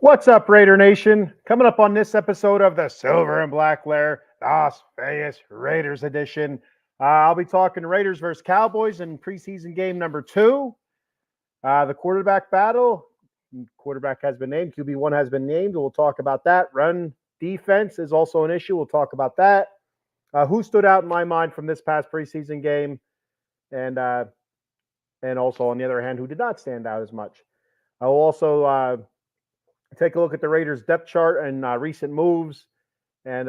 What's up, Raider Nation? Coming up on this episode of the Silver and Black Lair Las Vegas Raiders edition. I'll be talking Raiders versus Cowboys in preseason game number 2. The quarterback battle. Quarterback has been named. QB1 has been named. We'll talk about that. Run defense is also an issue. We'll talk about that. Who stood out in my mind from this past preseason game, and also on the other hand, who did not stand out as much. I will also take a look at the Raiders depth chart and recent moves, and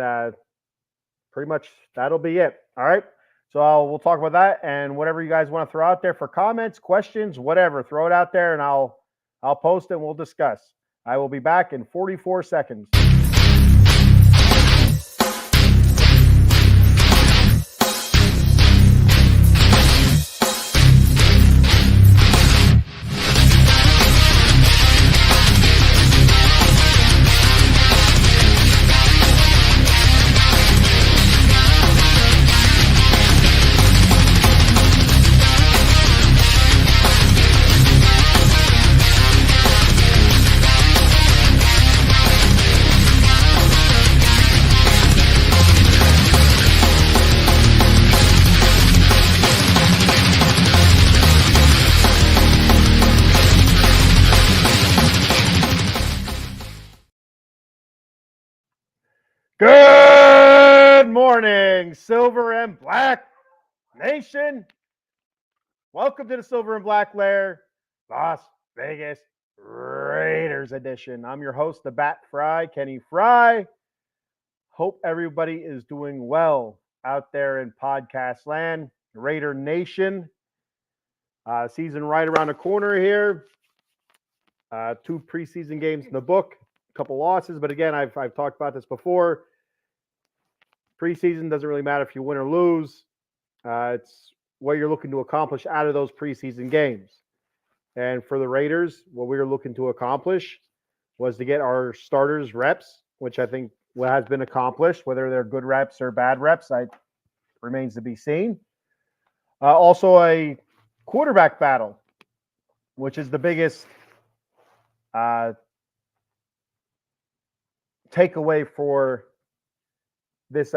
pretty much that'll be it. All right. So we'll talk about that and whatever you guys want to throw out there for comments, questions, whatever. Throw it out there, and I'll post it and we'll discuss. I will be back in 44 seconds. Good morning, Silver and Black Nation. Welcome to the Silver and Black Lair Las Vegas Raiders edition. I'm your host, the Bat Fry, Kenny Fry. Hope everybody is doing well out there in podcast land, Raider Nation. Season right around the corner here. 2 preseason games in the book. Couple losses, but again, I've talked about this before. Preseason doesn't really matter if you win or lose. It's what you're looking to accomplish out of those preseason games. And for the Raiders, what we were looking to accomplish was to get our starters reps, which I think has been accomplished. Whether they're good reps or bad reps, remains to be seen. Also, a quarterback battle, which is the biggest takeaway for this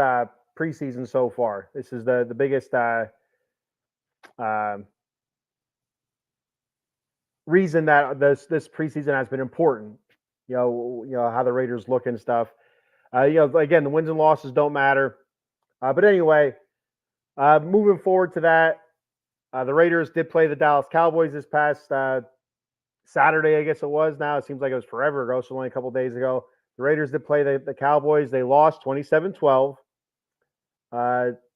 preseason so far. This is the biggest reason that this preseason has been important. You know how the Raiders look and stuff. Again, the wins and losses don't matter. But anyway, moving forward to that, the Raiders did play the Dallas Cowboys this past Saturday, I guess it was. Now it seems like it was forever ago, so only a couple days ago. The Raiders did play the Cowboys. They lost 27-12,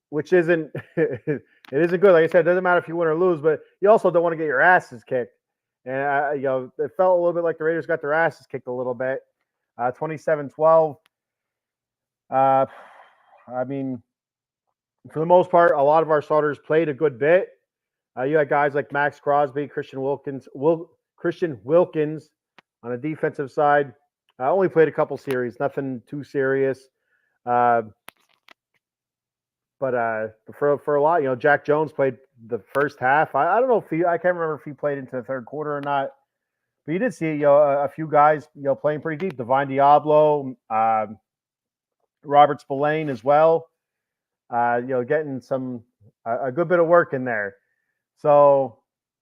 which isn't it isn't good. Like I said, it doesn't matter if you win or lose, but you also don't want to get your asses kicked. And it felt a little bit like the Raiders got their asses kicked a little bit. 27-12. I mean, for the most part, a lot of our starters played a good bit. You had guys like Max Crosby, Christian Wilkins on the defensive side. I only played a couple series, nothing too serious. But for a lot, Jack Jones played the first half. I don't know if I can't remember if he played into the third quarter or not. But you did see, a few guys, playing pretty deep. Divine Diablo, Robert Spillane as well. Getting a good bit of work in there. So,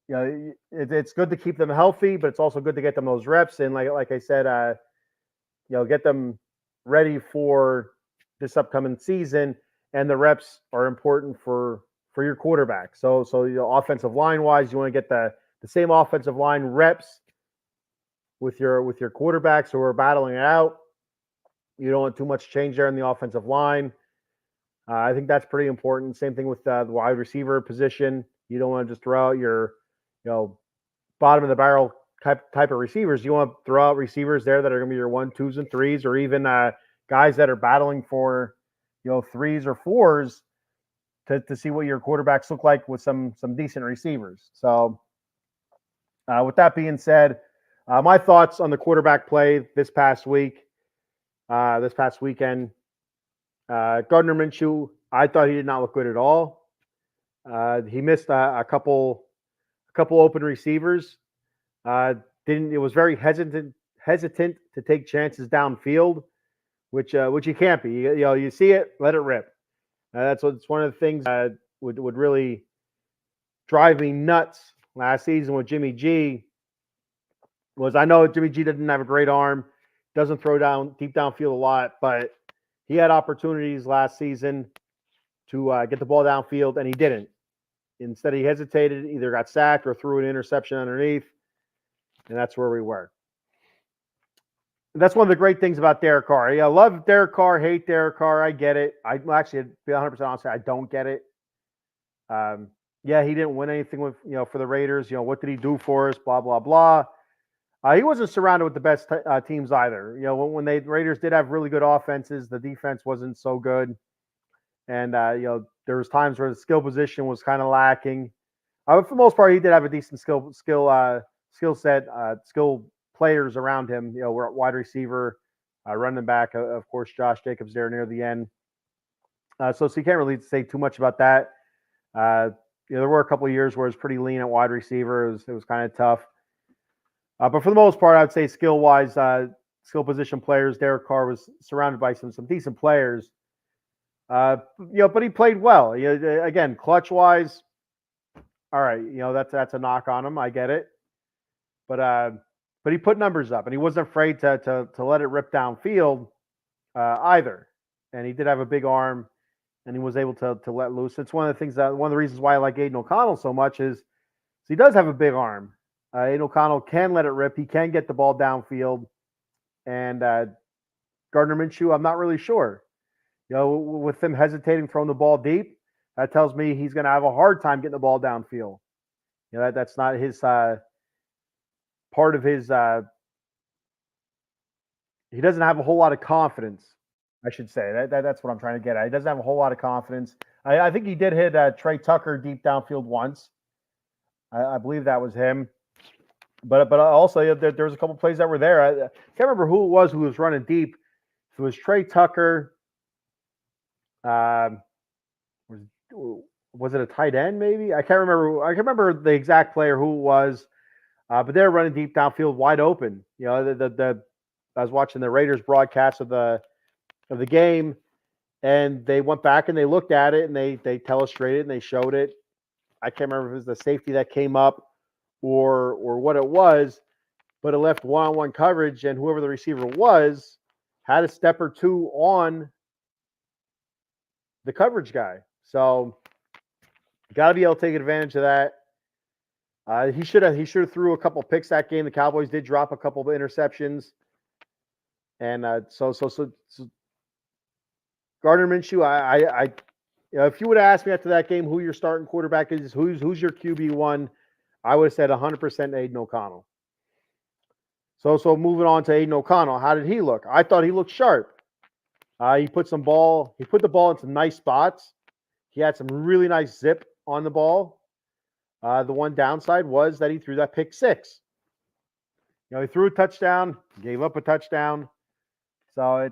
it's good to keep them healthy, but it's also good to get them those reps. And like I said, get them ready for this upcoming season. And the reps are important for your quarterback. So offensive line wise, you want to get the same offensive line reps with your quarterbacks who are battling it out. You don't want too much change there in the offensive line. I think that's pretty important. Same thing with the wide receiver position. You don't want to just throw out your bottom of the barrel type of receivers. You want to throw out receivers there that are going to be your 1, 2s, and 3s, or even guys that are battling for 3s or 4s to see what your quarterbacks look like with some decent receivers. So with that being said, my thoughts on the quarterback play this past weekend. Gardner Minshew, I thought he did not look good at all. He missed a couple open receivers. It was very hesitant hesitant to take chances downfield, which you can't be. You see it, let it rip. It's one of the things that would really drive me nuts last season with Jimmy G. Was I know Jimmy G didn't have a great arm, doesn't throw down deep downfield a lot, but he had opportunities last season to get the ball downfield, and he didn't. Instead, he hesitated, either got sacked or threw an interception underneath, and that's where we were. That's one of the great things about Derek Carr. I love Derek Carr, hate Derek Carr. I get it. I actually, to be 100% honest, I don't get it. Yeah, he didn't win anything with for the Raiders. What did he do for us? Blah blah blah. He wasn't surrounded with the best teams either. When the Raiders did have really good offenses, the defense wasn't so good, and there was times where the skill position was kind of lacking. For the most part, he did have a decent skill set, skill players around him. We're at wide receiver, running back, of course, Josh Jacobs there near the end. So you can't really say too much about that. There were a couple of years where it was pretty lean at wide receiver. It was kind of tough. But for the most part, I'd say skill-wise, skill position players, Derek Carr was surrounded by some decent players. But he played well. Again, clutch-wise, all right, that's a knock on him. I get it. But he put numbers up, and he wasn't afraid to let it rip downfield either. And he did have a big arm, and he was able to let loose. It's one of the reasons why I like Aiden O'Connell so much is he does have a big arm. Aiden O'Connell can let it rip. He can get the ball downfield. And Gardner Minshew, I'm not really sure. With him hesitating, throwing the ball deep, that tells me he's going to have a hard time getting the ball downfield. That's not his part of his. He doesn't have a whole lot of confidence, I should say. That's what I'm trying to get at. He doesn't have a whole lot of confidence. I think he did hit Trey Tucker deep downfield once. I believe that was him. But also there was a couple plays that were there. I can't remember who it was running deep. If it was Trey Tucker, was it a tight end maybe? I can't remember. I can't remember the exact player who it was. But they're running deep downfield, wide open. I was watching the Raiders broadcast of the game, and they went back and they looked at it and they telestrated and they showed it. I can't remember if it was the safety that came up or what it was, but it left one-on-one coverage, and whoever the receiver was had a step or two on the coverage guy. So got to be able to take advantage of that. He should have threw a couple picks that game. The Cowboys did drop a couple of interceptions, and so Gardner Minshew. I if you would have asked me after that game who your starting quarterback is, who's your QB1, I would have said 100% Aiden O'Connell. So moving on to Aiden O'Connell, how did he look? I thought he looked sharp. He put the ball in some nice spots. He had some really nice zip on the ball. The one downside was that he threw that pick six. He threw a touchdown, gave up a touchdown. So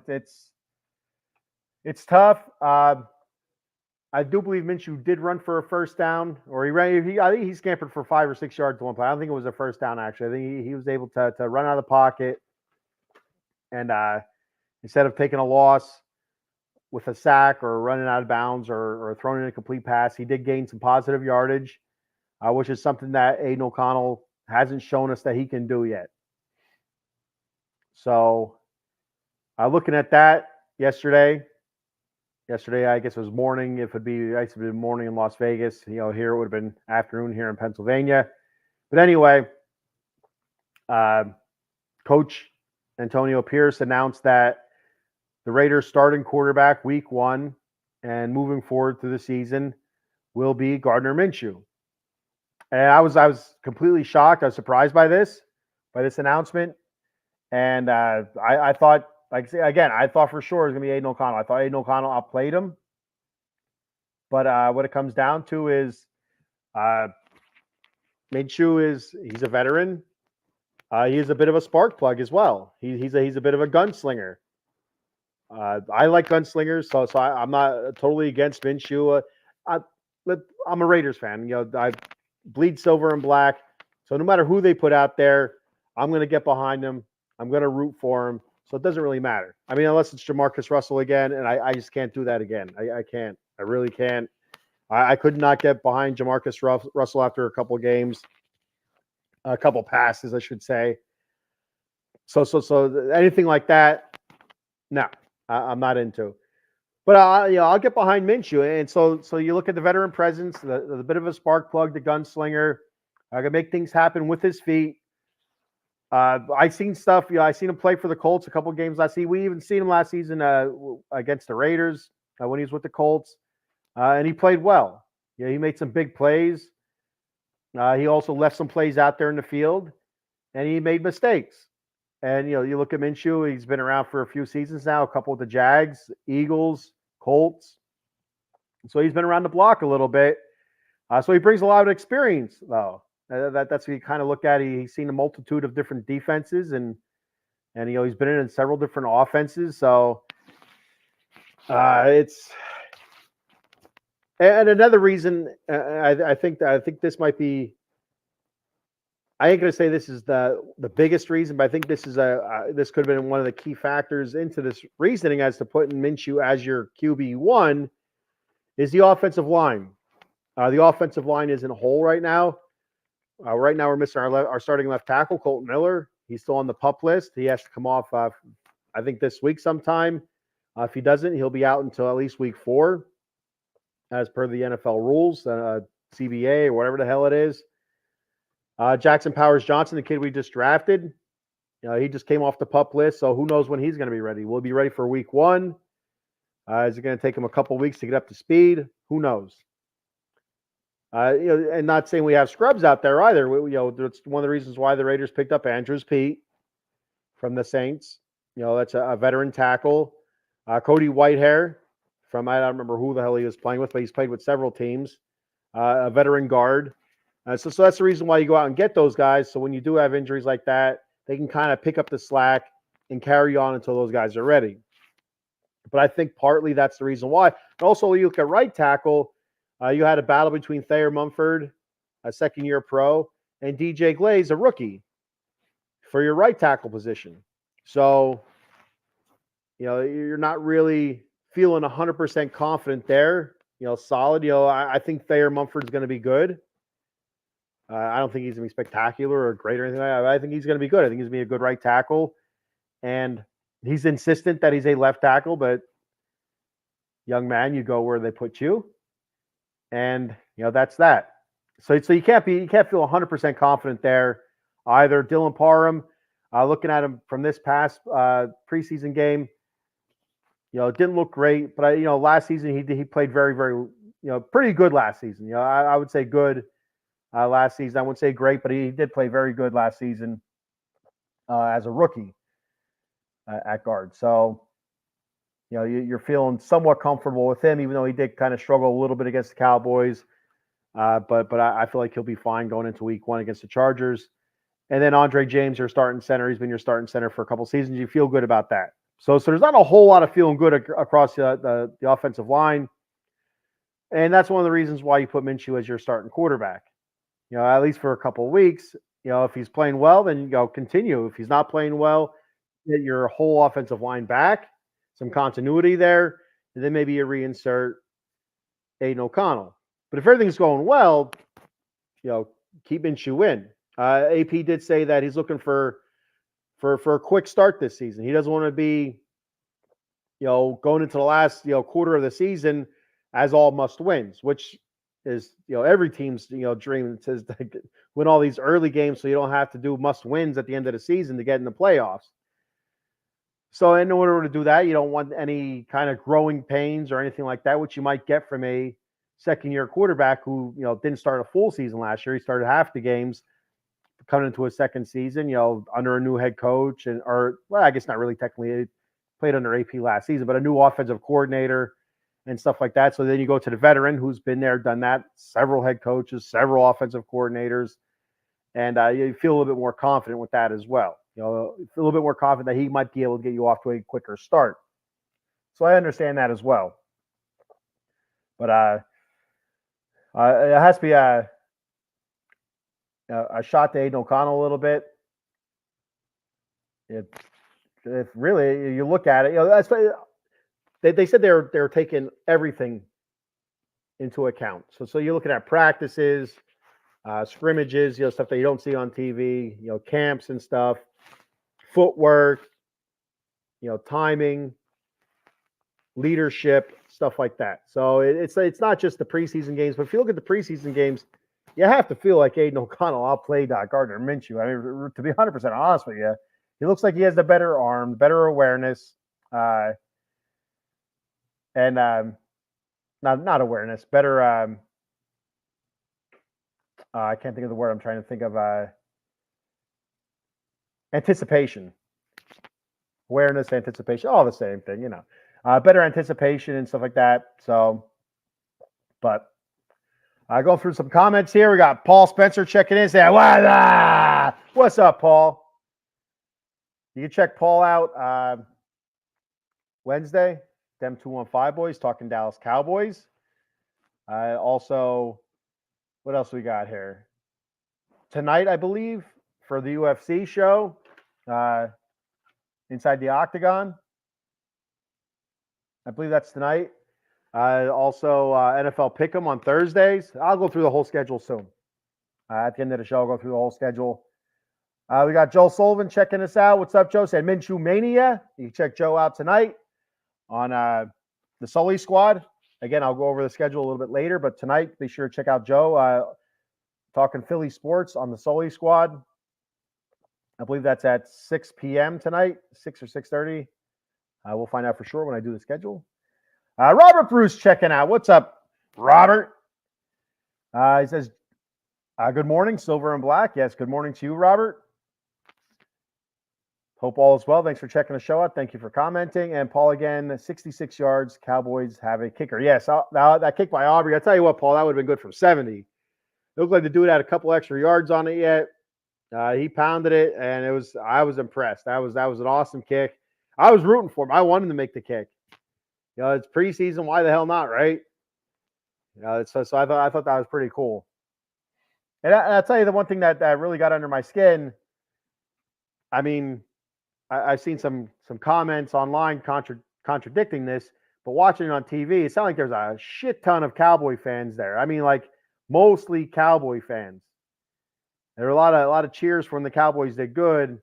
it's tough. I do believe Minshew did run for a first down, or I think he scampered for 5 or 6 yards to one play. I don't think it was a first down, actually. I think he was able to run out of the pocket, and instead of taking a loss with a sack or running out of bounds or throwing in a complete pass, he did gain some positive yardage, which is something that Aiden O'Connell hasn't shown us that he can do yet. So looking at that yesterday, I guess it was morning. If it'd be nice, it'd been morning in Las Vegas. Here it would have been afternoon here in Pennsylvania. But anyway, Coach Antonio Pierce announced that the Raiders' starting quarterback week 1 and moving forward through the season will be Gardner Minshew. And I was completely shocked. I was surprised by this announcement. And I thought, like I say again, I thought for sure it was going to be Aiden O'Connell. I thought Aiden O'Connell outplayed him. But what it comes down to is Minshew he's a veteran. He is a bit of a spark plug as well. He's a bit of a gunslinger. I like gunslingers, so I'm not totally against Minshew. I'm a Raiders fan. I bleed silver and black. So no matter who they put out there, I'm going to get behind them. I'm going to root for him. So it doesn't really matter. I mean, unless it's Jamarcus Russell again, and I just can't do that again. I can't. I really can't. I could not get behind Jamarcus Russell after a couple games, a couple passes, I should say. So anything like that, no, I'm not into. But I'll get behind Minshew, and so you look at the veteran presence, the bit of a spark plug, the gunslinger. I can make things happen with his feet. I've seen stuff. I seen him play for the Colts a couple games last season. We even seen him last season against the Raiders when he was with the Colts, and he played well. He made some big plays. He also left some plays out there in the field, and he made mistakes. And you look at Minshew; he's been around for a few seasons now. A couple with the Jags, Eagles, Colts. So he's been around the block a little bit. So he brings a lot of experience, though. That's what you kind of look at. He's seen a multitude of different defenses, and he's been in several different offenses. So it's and another reason I think this might be. I ain't gonna say this is the biggest reason, but I think this is this could have been one of the key factors into this reasoning as to putting Minshew as your QB1 is the offensive line. The offensive line is in a hole right now. Right now we're missing our starting left tackle, Colton Miller. He's still on the PUP list. He has to come off, I think, this week sometime. If he doesn't, he'll be out until at least week 4, as per the NFL rules, CBA or whatever the hell it is. Jackson Powers Johnson, the kid we just drafted, he just came off the PUP list, so who knows when he's going to be ready. Will he be ready for week 1? Is it going to take him a couple weeks to get up to speed? Who knows? And not saying we have scrubs out there either. That's one of the reasons why the Raiders picked up Andrews Pete from the Saints. That's a veteran tackle. Cody Whitehair from, I don't remember who the hell he was playing with, but he's played with several teams. A veteran guard. So that's the reason why you go out and get those guys. So when you do have injuries like that, they can kind of pick up the slack and carry on until those guys are ready. But I think partly that's the reason why. And also, when you look at right tackle, you had a battle between Thayer Mumford, a second-year pro, and DJ Glaze, a rookie, for your right tackle position. So, you're not really feeling 100% confident there. Solid. I think Thayer Mumford's going to be good. I don't think he's going to be spectacular or great or anything like that. I think he's going to be good. I think he's going to be a good right tackle. And he's insistent that he's a left tackle, but young man, you go where they put you. And, that's that. So you can't feel 100% confident there either. Dylan Parham, looking at him from this past preseason game, didn't look great, but last season he played very, very, pretty good last season. I would say good last season. I wouldn't say great, but he did play very good last season as a rookie at guard. So, you're feeling somewhat comfortable with him, even though he did kind of struggle a little bit against the Cowboys. But I feel like he'll be fine going into week 1 against the Chargers. And then Andre James, your starting center. He's been your starting center for a couple seasons. You feel good about that. So there's not a whole lot of feeling good across the offensive line. And that's one of the reasons why you put Minshew as your starting quarterback. At least for a couple of weeks. If he's playing well, then continue. If he's not playing well, get your whole offensive line back, some continuity there, and then maybe you reinsert Aiden O'Connell. But if everything's going well, keep Minshew in. AP did say that he's looking for a quick start this season. He doesn't want to be, going into the last, quarter of the season as all must wins, which is, every team's, dream. It says win all these early games so you don't have to do must wins at the end of the season to get in the playoffs. So in order to do that, you don't want any kind of growing pains or anything like that, which you might get from a second-year quarterback who, didn't start a full season last year. He started half the games coming into a second season, under a new head coach I guess not really technically. He played under AP last season, but a new offensive coordinator and stuff like that. So then you go to the veteran who's been there, done that, several head coaches, several offensive coordinators, and you feel a little bit more confident with that as well. A little bit more confident that he might be able to get you off to a quicker start. So I understand that as well. But it has to be a shot to Aiden O'Connell a little bit. It really, you look at it, that's they said they're taking everything into account. So you're looking at practices, scrimmages, stuff that you don't see on TV, camps and stuff, footwork, timing, leadership, stuff like that. So it's not just the preseason games, but if you look at the preseason games, you have to feel like Aiden O'Connell outplayed Gardner Minshew. I mean, to be 100% honest with you, he looks like he has the better arm, better awareness, and not awareness, better. I can't think of the word I'm trying to think of. Anticipation, awareness, anticipation, all the same thing, better anticipation and stuff like that. So, but I go through some comments here. We got Paul Spencer checking in, saying, "What's up, Paul?" You can check Paul out Wednesday. Them 215 boys talking Dallas Cowboys. Also, what else we got here? Tonight, I believe, for the UFC show, Inside the Octagon. I believe that's tonight. Also, NFL Pick'em on Thursdays. I'll go through the whole schedule soon. At the end of the show, I'll go through the whole schedule. We got Joe Sullivan checking us out. What's up, Joe? Said Minshew Mania. You can check Joe out tonight on the Sully Squad. Again, I'll go over the schedule a little bit later, but tonight, be sure to check out Joe talking Philly sports on the Sully Squad. I believe that's at 6 p.m. tonight, 6 or 6:30. We'll find out for sure when I do the schedule. Robert Bruce checking out. What's up, Robert? He says, good morning, Silver and Black. Yes, good morning to you, Robert. Hope all is well. Thanks for checking the show out. Thank you for commenting. And Paul again, 66 yards. Cowboys have a kicker. Yes, that kick by Aubrey. I tell you what, Paul, that would have been good from 70. It looked like the dude had a couple extra yards on it yet. He pounded it, and I was impressed. That was an awesome kick. I was rooting for him. I wanted him to make the kick. It's preseason. Why the hell not, right? So I thought that was pretty cool. And I'll tell you the one thing that really got under my skin. I mean, I've seen some comments online contradicting this, but watching it on TV, it sounded like there's a shit ton of Cowboy fans there. I mean, like mostly Cowboy fans. There were a lot of cheers from the Cowboys did good.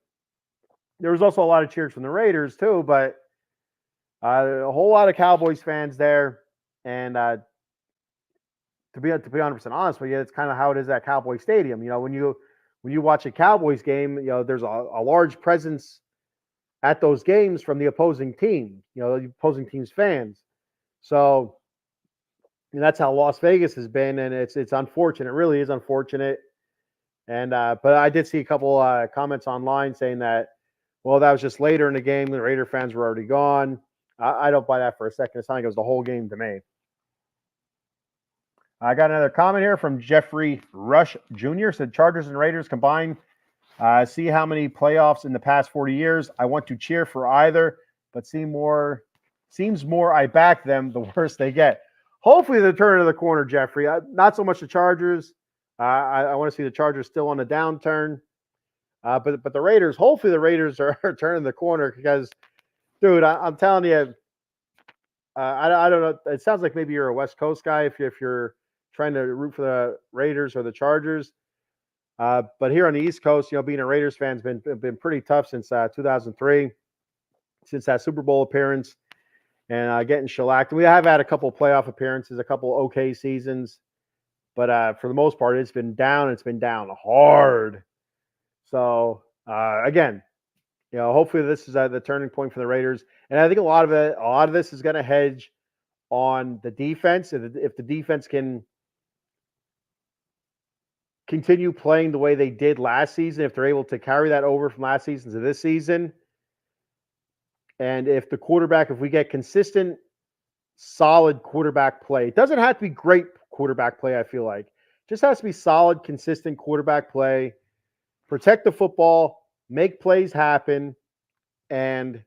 There was also a lot of cheers from the Raiders too, but a whole lot of Cowboys fans there. And to be 100% honest with you, it's kind of how it is at Cowboy Stadium. When you watch a Cowboys game, there's a large presence at those games from the opposing team. The opposing team's fans. So that's how Las Vegas has been, and it's unfortunate. It really is unfortunate. And but I did see a couple comments online saying that, well, that was just later in the game. The Raider fans were already gone. I don't buy that for a second. It sounded like it was the whole game to me. I got another comment here from Jeffrey Rush Jr. Said Chargers and Raiders combined. See how many playoffs in the past 40 years. I want to cheer for either, but seems more I back them the worse they get. Hopefully they turn to the corner, Jeffrey. Not so much the Chargers. I want to see the Chargers still on the downturn. But the Raiders, hopefully the Raiders are turning the corner because, dude, I'm telling you, I don't know. It sounds like maybe you're a West Coast guy if you're trying to root for the Raiders or the Chargers. But here on the East Coast, being a Raiders fan has been pretty tough since 2003, since that Super Bowl appearance and getting shellacked. We have had a couple playoff appearances, a couple okay seasons. But for the most part, it's been down. It's been down hard. So again, hopefully this is the turning point for the Raiders. And I think a lot of this is going to hedge on the defense. If the defense can continue playing the way they did last season, if they're able to carry that over from last season to this season, and if we get consistent, solid quarterback play, it doesn't have to be great quarterback play, I feel like. Just has to be solid, consistent quarterback play. Protect the football, make plays happen, and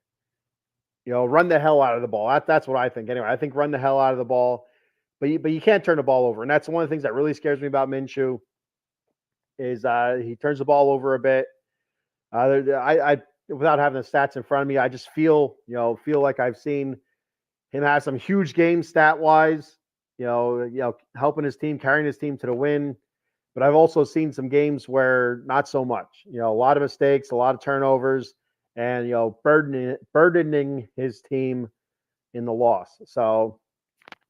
run the hell out of the ball. That's what I think. Anyway, I think run the hell out of the ball, but you can't turn the ball over, and that's one of the things that really scares me about Minshew is he turns the ball over a bit. without having the stats in front of me, I just feel like I've seen him have some huge games stat wise. Helping his team, carrying his team to the win. But I've also seen some games where not so much. A lot of mistakes, a lot of turnovers, and burdening his team in the loss. So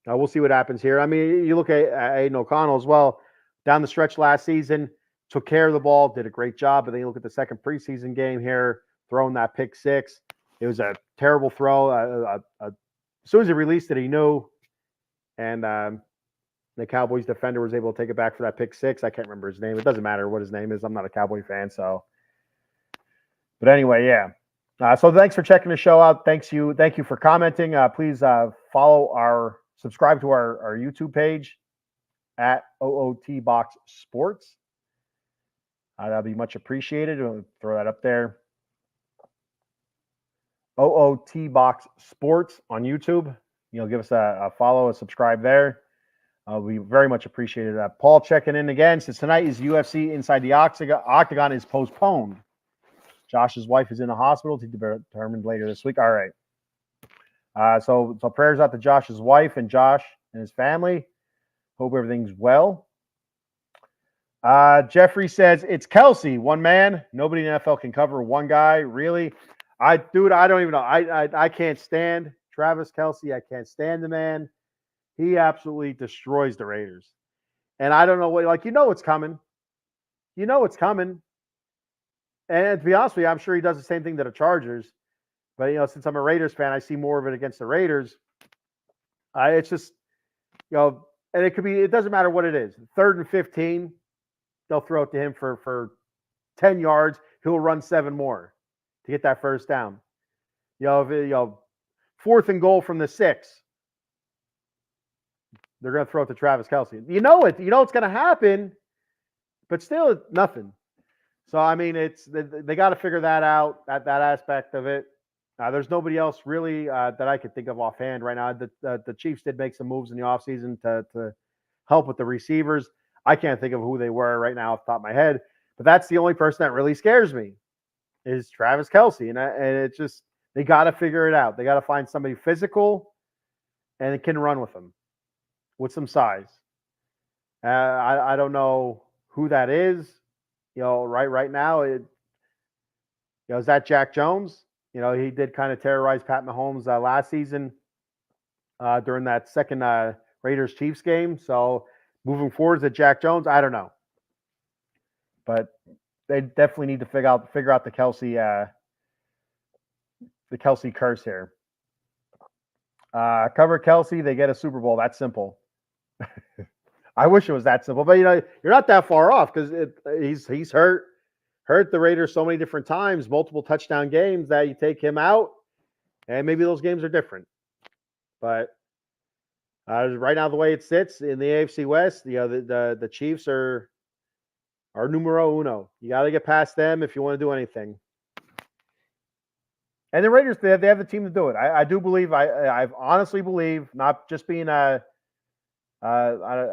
we'll see what happens here. I mean, you look at Aiden O'Connell as well. Down the stretch last season, took care of the ball, did a great job. But then you look at the second preseason game here, throwing that pick six. It was a terrible throw. As soon as he released it, he knew. And the Cowboys defender was able to take it back for that pick six. I can't remember his name. It doesn't matter what his name is. I'm not a Cowboy fan, so. But anyway, yeah. So thanks for checking the show out. Thank you for commenting. Please subscribe to our YouTube page at OOT Box Sports. That'll be much appreciated. We'll throw that up there. OOT Box Sports on YouTube. Give us a follow, a subscribe there. We very much appreciate it. Paul checking in again. Since tonight is UFC Inside the Octagon is postponed. Josh's wife is in the hospital to be determined later this week. All right. So prayers out to Josh's wife and Josh and his family. Hope everything's well. Jeffrey says it's Kelsey, one man. Nobody in the NFL can cover one guy. Really? I don't even know. I can't stand Travis Kelsey. I can't stand the man. He absolutely destroys the Raiders. And I don't know what, it's coming. It's coming. And to be honest with you, I'm sure he does the same thing to the Chargers. But, since I'm a Raiders fan, I see more of it against the Raiders. It's just, and it doesn't matter what it is. 3rd and 15, they'll throw it to him for 10 yards. He'll run 7 more to get that first down. 4th and goal from the 6. They're going to throw it to Travis Kelsey. You know it's going to happen, but still nothing. So, I mean, they got to figure that out, that aspect of it. There's nobody else really that I could think of offhand right now. The Chiefs did make some moves in the offseason to help with the receivers. I can't think of who they were right now off the top of my head, but that's the only person that really scares me is Travis Kelsey. And it's just, they got to figure it out. They got to find somebody physical and it can run with them with some size. I don't know who that is. Right now, is that Jack Jones? He did kind of terrorize Pat Mahomes last season during that second Raiders-Chiefs game. So moving forward, is it Jack Jones? I don't know. But they definitely need to figure out the Kelsey curse here. Cover Kelsey, they get a Super Bowl. That's simple. I wish it was that simple, but you're not that far off because he's hurt the Raiders so many different times, multiple touchdown games that you take him out, and maybe those games are different. But right now, the way it sits in the AFC West, the Chiefs are numero uno. You got to get past them if you want to do anything. And the Raiders, they have the team to do it. I do believe. I honestly believe, not just being I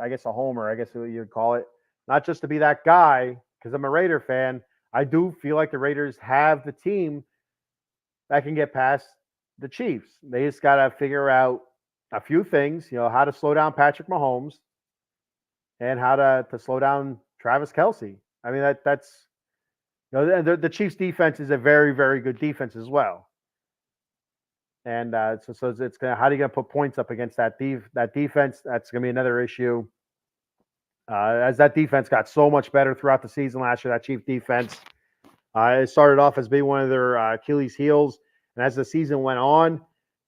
guess a homer, I guess you'd call it, not just to be that guy, because I'm a Raider fan. I do feel like the Raiders have the team that can get past the Chiefs. They just got to figure out a few things, how to slow down Patrick Mahomes and how to slow down Travis Kelsey. I mean, that's the Chiefs defense is a very, very good defense as well. And so it's how are you going to put points up against that defense? That's going to be another issue. As that defense got so much better throughout the season last year, that Chiefs defense, it started off as being one of their Achilles heels, and as the season went on,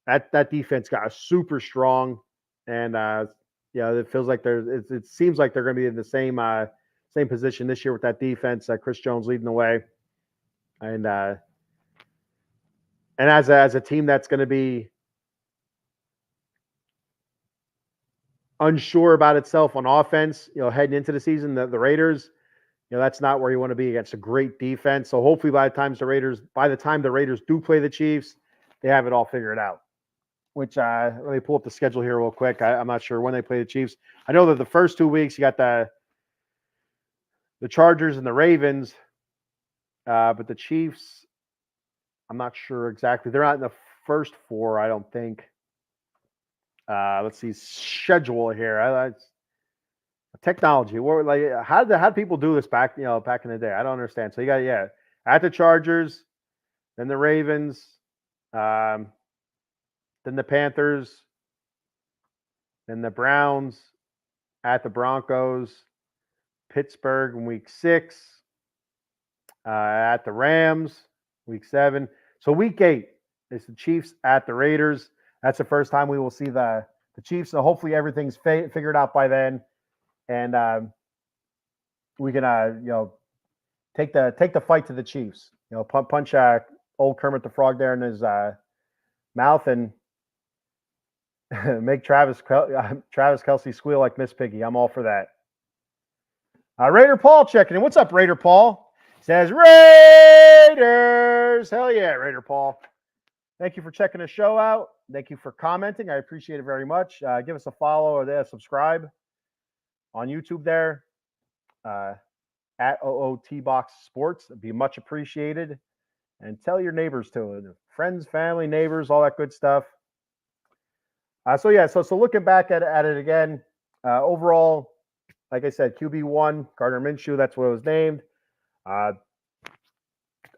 that defense got super strong. And it feels like it seems like they're going to be in the same position this year with that defense. Chris Jones leading the way, and as a team that's going to be unsure about itself on offense, heading into the season, the Raiders, that's not where you want to be against a great defense. So hopefully by the time the Raiders do play the Chiefs, they have it all figured out. Which let me pull up the schedule here real quick. I'm not sure when they play the Chiefs. I know that the first 2 weeks you got the Chargers and the Ravens, but the Chiefs I'm not sure exactly. They're not in the first four, I don't think. Let's see schedule here. Technology. What like how did people do this back back in the day? I don't understand. So you got at the Chargers, then the Ravens, um, then the Panthers, then the Browns, at the Broncos, Pittsburgh in week 6, at the Rams, week 7. So week 8 is the Chiefs at the Raiders. That's the first time we will see the Chiefs. So hopefully everything's figured out by then, and we can take the fight to the Chiefs. Punch old Kermit the Frog there in his mouth and make Travis Kelce squeal like Miss Piggy. I'm all for that. Raider Paul checking in. What's up, Raider Paul? Says Raiders. Hell yeah, Raider Paul. Thank you for checking the show out. Thank you for commenting. I appreciate it very much. Give us a follow or subscribe on YouTube there at OOTBox Sports. It'd be much appreciated. And tell your neighbors to friends, family, neighbors, all that good stuff. So looking back at it again, overall, like I said, QB1, Gardner Minshew, that's what it was named.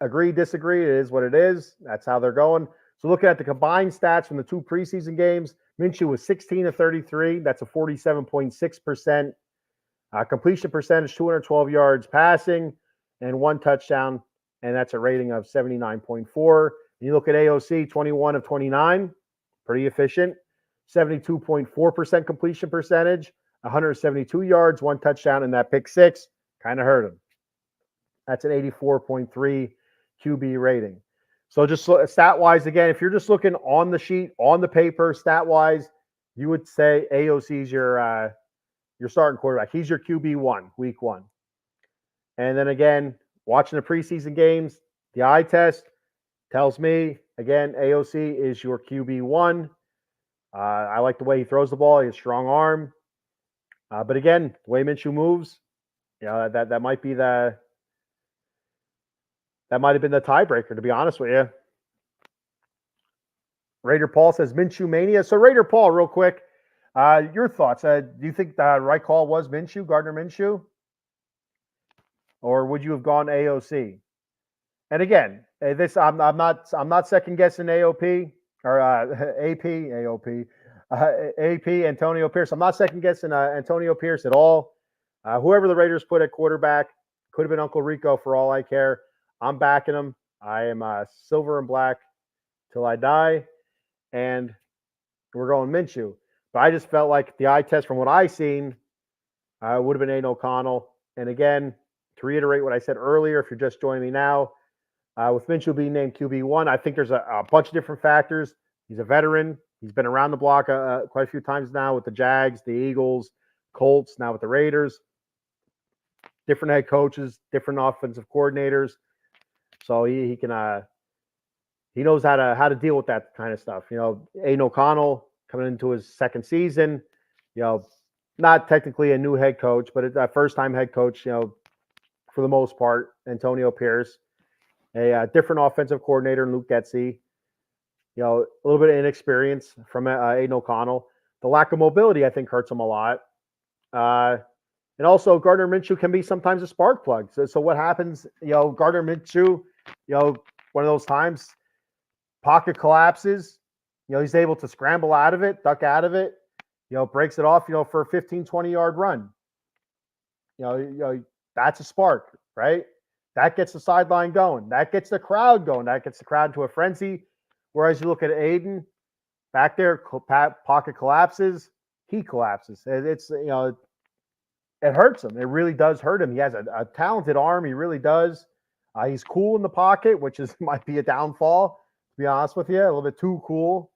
Agree, disagree, it is what it is. That's how they're going. So looking at the combined stats from the 2 preseason games, Minshew was 16 of 33. That's a 47.6%. Completion percentage, 212 yards passing, and 1 touchdown, and that's a rating of 79.4. You look at AOC, 21 of 29, pretty efficient. 72.4% completion percentage, 172 yards, 1 touchdown, and that pick 6 kind of hurt him. That's an 84.3 QB rating. So just stat-wise, again, if you're just looking on the sheet, on the paper, stat-wise, you would say AOC is your starting quarterback. He's your QB1, week 1. And then again, watching the preseason games, the eye test tells me, again, AOC is your QB1. I like the way he throws the ball. He has a strong arm. But again, the way Minshew moves, that might be that might have been the tiebreaker, to be honest with you. Raider Paul says Minshew mania. So Raider Paul, real quick, your thoughts. Do you think the right call was Minshew, Gardner Minshew? Or would you have gone AOC? And again, this I'm not second guessing AOP. Or AP Antonio Pierce. I'm not second guessing Antonio Pierce at all. Whoever the Raiders put at quarterback could have been Uncle Rico for all I care. I'm backing him. I am silver and black till I die, and we're going Minshew. But I just felt like the eye test from what I seen would have been Aiden O'Connell. And again, to reiterate what I said earlier, if you're just joining me now, with Minshew being named QB1, I think there's a bunch of different factors. He's a veteran. He's been around the block quite a few times now with the Jags, the Eagles, Colts, now with the Raiders. Different head coaches, different offensive coordinators. So he can he knows how to deal with that kind of stuff. Aiden O'Connell coming into his second season, not technically a new head coach, but it's a first-time head coach, for the most part. Antonio Pierce. A different offensive coordinator in Luke Getsy, a little bit of inexperience from Aiden O'Connell. The lack of mobility, I think, hurts him a lot. And also, Gardner Minshew can be sometimes a spark plug. So what happens, Gardner Minshew, one of those times, pocket collapses, he's able to scramble out of it, duck out of it, breaks it off, for a 15, 20-yard run. That's a spark, right? That gets the sideline going. That gets the crowd going. That gets the crowd into a frenzy. Whereas you look at Aiden, back there, pocket collapses, he collapses. It's, it hurts him. It really does hurt him. He has a talented arm. He really does. He's cool in the pocket, which might be a downfall, to be honest with you. A little bit too cool.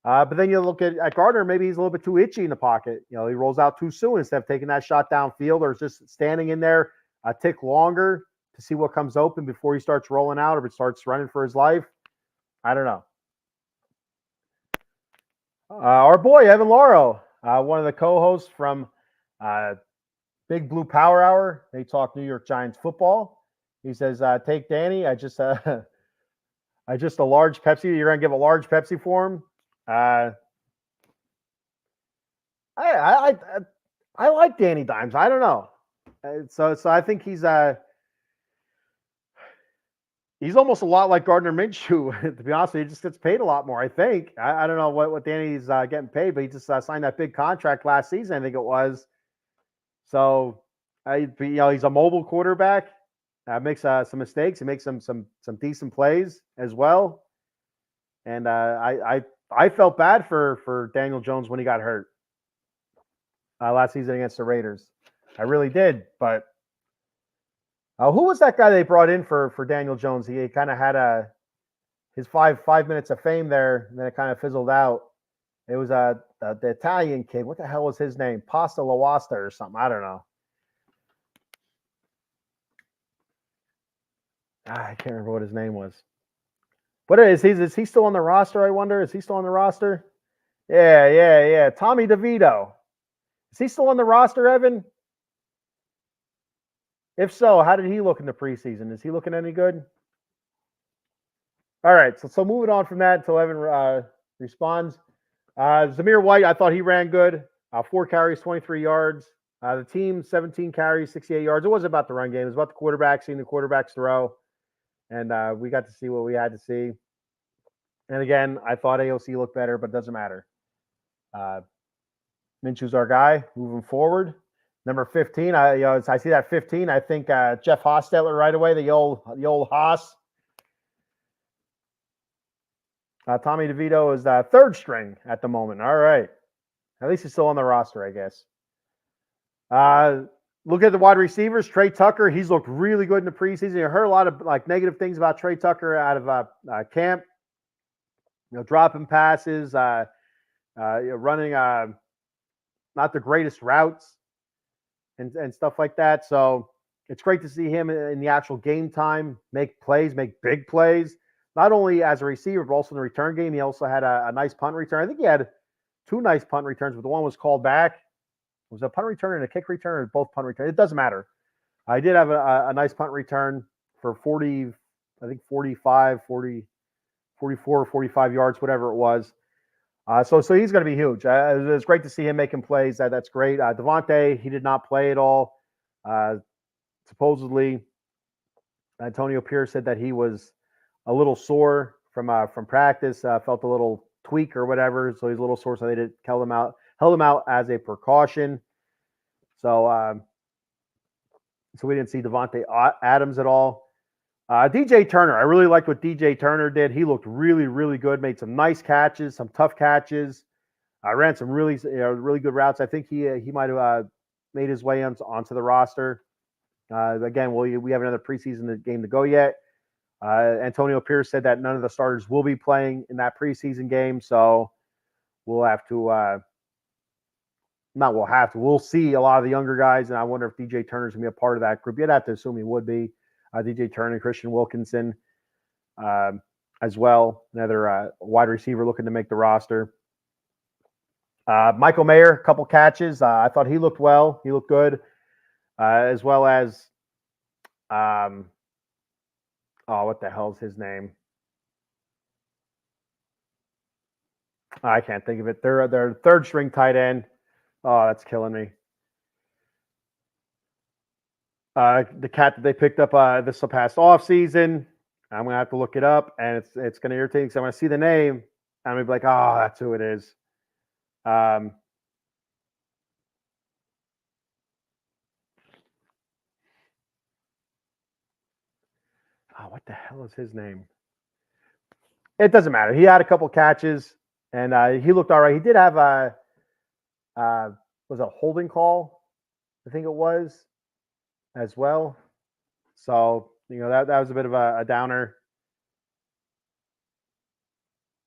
But then you look at Gardner, maybe he's a little bit too itchy in the pocket. He rolls out too soon instead of taking that shot downfield or just standing in there a tick longer to see what comes open before he starts rolling out or starts running for his life. I don't know. Our boy, Evan Lauro, one of the co-hosts from Big Blue Power Hour. They talk New York Giants football. He says, take Danny. I just Just a large Pepsi. You're gonna give a large Pepsi for him. I I like Danny Dimes. I don't know. So I think he's almost a lot like Gardner Minshew. To be honest with you, he just gets paid a lot more. I think. I don't know what Danny's getting paid, but he just signed that big contract last season. I think it was. So he's a mobile quarterback. Makes some mistakes. He makes some decent plays as well. And I felt bad for Daniel Jones when he got hurt last season against the Raiders. I really did. But who was that guy they brought in for Daniel Jones? He kind of had his five minutes of fame there, and then it kind of fizzled out. It was the Italian kid. What the hell was his name? Pasta Lawasta or something. I don't know. I can't remember what his name was. What is he still on the roster, I wonder? Is he still on the roster? Yeah. Tommy DeVito. Is he still on the roster, Evan? If so, how did he look in the preseason? Is he looking any good? All right, so moving on from that until Evan responds. Zamir White, I thought he ran good. 4 carries, 23 yards. The team, 17 carries, 68 yards. It wasn't about the run game. It was about the quarterback, seeing the quarterbacks throw. And we got to see what we had to see. And again, I thought AOC looked better, but it doesn't matter. Minshew's our guy moving forward. Number 15, I see that 15. I think Jeff Hostetler right away, the old Haas. Tommy DeVito is third string at the moment. All right. At least he's still on the roster, I guess. Look at the wide receivers. Trey Tucker, he's looked really good in the preseason. I heard a lot of negative things about Trey Tucker out of camp. Dropping passes, running not the greatest routes and stuff like that. So it's great to see him in the actual game time, make plays, make big plays. Not only as a receiver, but also in the return game. He also had a nice punt return. I think he had 2 nice punt returns, but the one was called back. Was it a punt return and a kick return, or both punt returns? It doesn't matter. I did have a nice punt return for 40, I think 45, 40, 44, 45 yards, whatever it was. So he's going to be huge. It's great to see him making plays. That's great. Devontae, he did not play at all. Supposedly, Antonio Pierce said that he was a little sore from practice, felt a little tweak or whatever, so he's a little sore. So they did held him out as a precaution. So we didn't see Devontae Adams at all. DJ Turner, I really liked what DJ Turner did. He looked really, really good. Made some nice catches, some tough catches. Ran some really good routes. I think he might have made his way onto the roster. Again, we have another preseason game to go yet. Antonio Pierce said that none of the starters will be playing in that preseason game, so we'll have to. We'll see a lot of the younger guys, and I wonder if DJ Turner's gonna be a part of that group. You'd have to assume he would be. DJ Turner, Christian Wilkinson, as well, another wide receiver looking to make the roster. Michael Mayer, a couple catches. I thought he looked well. He looked good, as well as what the hell's his name? I can't think of it. They're third string tight end. Oh, that's killing me. The cat that they picked up this past off season. I'm gonna have to look it up, and it's gonna irritate me because I'm gonna see the name and I'm gonna be like, oh, that's who it is. What the hell is his name? It doesn't matter. He had a couple catches, and he looked all right. He did have was a holding call, I think it was, as well. So that was a bit of a downer.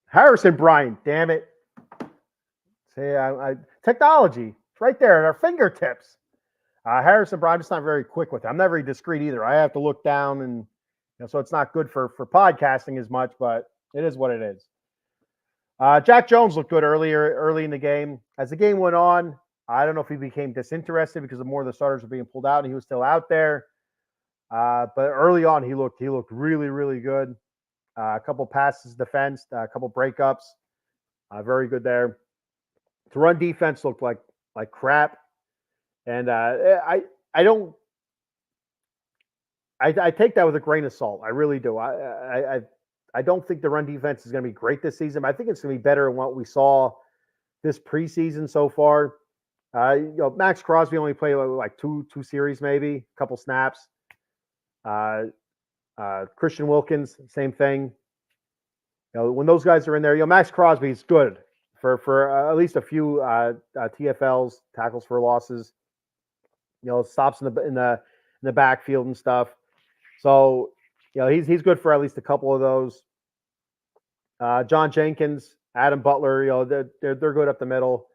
Harrison Bryant, damn it! See, technology, it's right there at our fingertips. Harrison Bryant, just not very quick with it. I'm not very discreet either. I have to look down, and so it's not good for podcasting as much, but it is what it is. Jack Jones looked good early in the game. As the game went on, I don't know if he became disinterested because the more of the starters were being pulled out, and he was still out there. But early on, he looked really, really good. A couple passes defense, a couple breakups. Very good there. The run defense looked like crap, and I don't I take that with a grain of salt. I really do. I don't think the run defense is going to be great this season. I think it's going to be better than what we saw this preseason so far. Max Crosby only played like two series, maybe a couple snaps. Christian Wilkins, same thing. When those guys are in there, Max Crosby is good for at least a few TFLs, tackles for losses. Stops in the backfield and stuff. So he's good for at least a couple of those. John Jenkins, Adam Butler, they're good up the middle.